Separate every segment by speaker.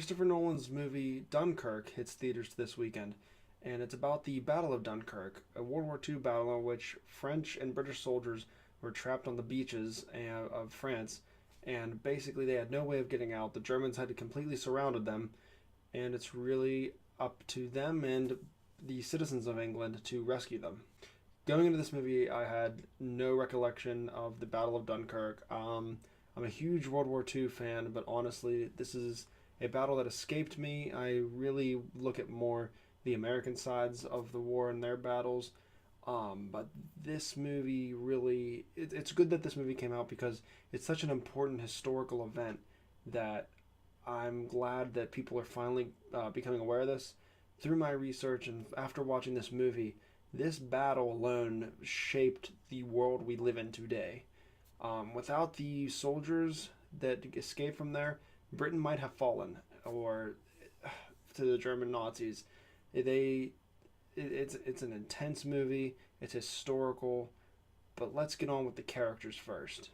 Speaker 1: Christopher Nolan's movie Dunkirk hits theaters this weekend, and it's about the Battle of Dunkirk, a World War II battle in which French and British soldiers were trapped on the beaches of France, and basically they had no way of getting out. The Germans had completely surrounded them, and it's really up to them and the citizens of England to rescue them. Going into this movie, I had no recollection of the Battle of Dunkirk. I'm a huge World War II fan, but honestly, this is a battle that escaped me. I really look at more the American sides of the war and their battles. But this movie really, it's good that this movie came out because it's such an important historical event that I'm glad that people are finally becoming aware of this. Through my research and after watching this movie, this battle alone shaped the world we live in today. Without the soldiers that escaped from there, Britain might have fallen, or to the German Nazis. It's an intense movie. It's historical, but let's get on with the characters first.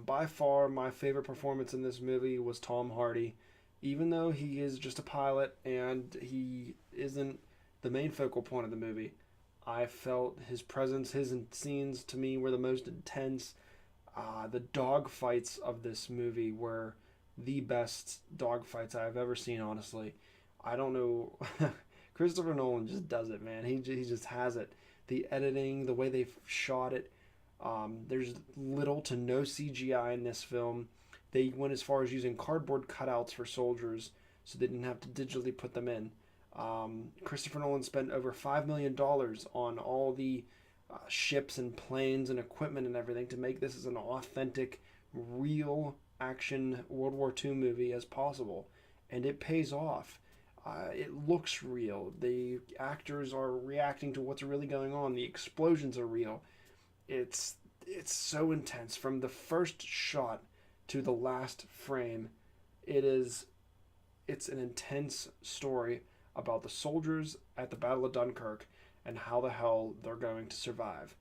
Speaker 1: By far, my favorite performance in this movie was Tom Hardy. Even though he is just a pilot and he isn't the main focal point of the movie, I felt his presence, his scenes to me were the most intense. The dog fights of this movie were the best dog fights I've ever seen, honestly. I don't know. Christopher Nolan just does it, man. He just has it. The editing, the way they shot it. There's little to no CGI in this film. They went as far as using cardboard cutouts for soldiers so they didn't have to digitally put them in. Christopher Nolan spent over $5 million on all the ships and planes and equipment and everything to make this as an authentic, real action World War II movie as possible. And it pays off. It looks real. The actors are reacting to what's really going on. The explosions are real. It's so intense from the first shot to the last frame. It's an intense story about the soldiers at the Battle of Dunkirk and how the hell they're going to survive.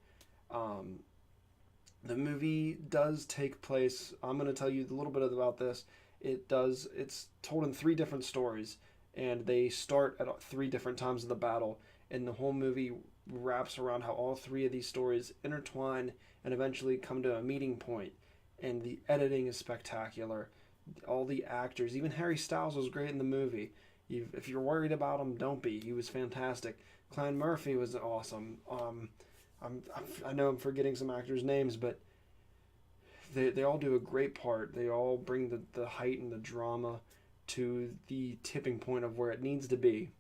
Speaker 1: The movie does take place. I'm going to tell you a little bit about this. It's told in three different stories, and they start at three different times of the battle, and the whole movie wraps around how all three of these stories intertwine and eventually come to a meeting point. And the editing is spectacular. All the actors, even Harry Styles was great in the movie. If you're worried about him, don't be. He was fantastic. Cillian Murphy was awesome. I know I'm forgetting some actors' names, but they all do a great part. They all bring the height and the drama to the tipping point of where it needs to be.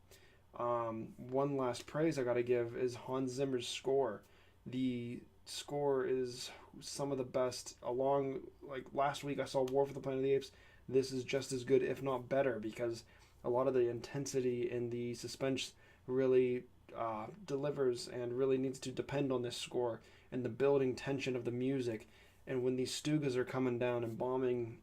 Speaker 1: One last praise I gotta give is Hans Zimmer's score. The score is some of the best. Like last week I saw War for the Planet of the Apes. This is just as good, if not better, because a lot of the intensity and the suspense really delivers and really needs to depend on this score and the building tension of the music. And when these Stugas are coming down and bombing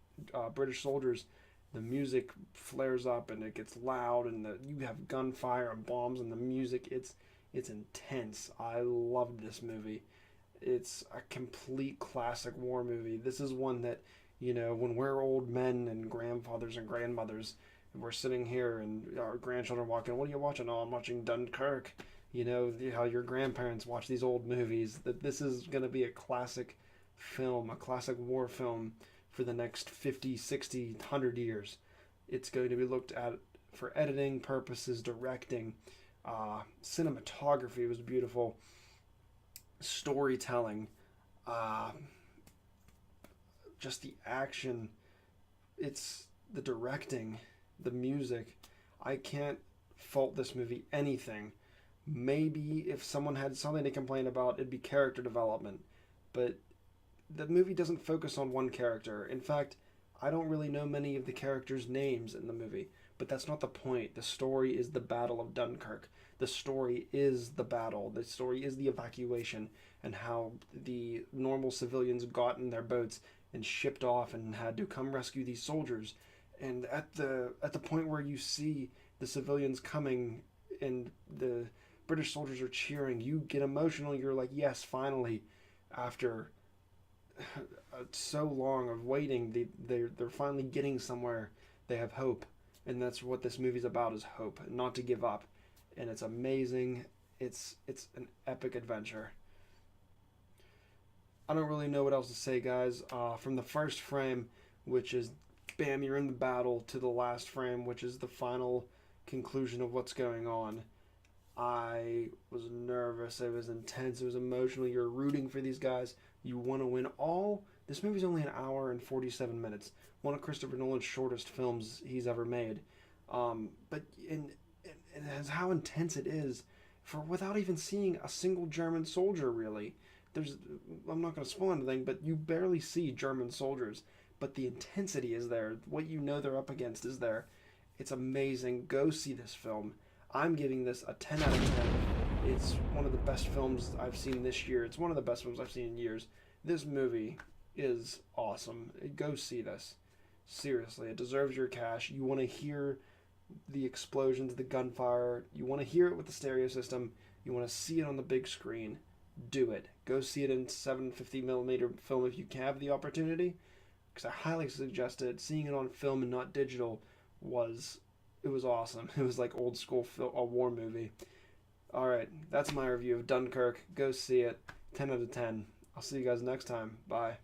Speaker 1: British soldiers, the music flares up and it gets loud, and you have gunfire and bombs and the music. It's intense. I loved this movie. It's a complete classic war movie. This is one that, when we're old men and grandfathers and grandmothers, and we're sitting here and our grandchildren walking, what are you watching? Oh, I'm watching Dunkirk. How your grandparents watch these old movies. That this is going to be a classic film, a classic war film for the next 50, 60, 100 years. It's going to be looked at for editing purposes, directing. Cinematography was beautiful. Storytelling. Just the action. It's the directing, the music. I can't fault this movie anything. Maybe if someone had something to complain about, it'd be character development. But the movie doesn't focus on one character. In fact, I don't really know many of the characters' names in the movie, but that's not the point. The story is the Battle of Dunkirk. The story is the battle. The story is the evacuation and how the normal civilians got in their boats and shipped off and had to come rescue these soldiers. And at the point where you see the civilians coming and the British soldiers are cheering, you get emotional. You're like, yes, finally, after so long of waiting, they're finally getting somewhere. They have hope, and that's what this movie's about, is hope, not to give up. And it's amazing. It's an epic adventure. I don't really know what else to say, guys. From the first frame, which is bam, you're in the battle, to the last frame, which is the final conclusion of what's going on. I was nervous. It was intense. It was emotional. You're rooting for these guys. You want to win all. This movie's only an hour and 47 minutes. One of Christopher Nolan's shortest films he's ever made. But and how intense it is for without even seeing a single German soldier, really. There's I'm not going to spoil anything, but you barely see German soldiers. But the intensity is there. What you know they're up against is there. It's amazing. Go see this film. I'm giving this a 10 out of 10. It's one of the best films I've seen this year. It's one of the best films I've seen in years. This movie is awesome. Go see this. Seriously, it deserves your cash. You want to hear the explosions, the gunfire. You want to hear it with the stereo system. You want to see it on the big screen. Do it. Go see it in 750mm film if you can have the opportunity. Because I highly suggest it. Seeing it on film and not digital was awesome. It was like old school a war movie. All right, that's my review of Dunkirk. Go see it. 10 out of 10. I'll see you guys next time. Bye.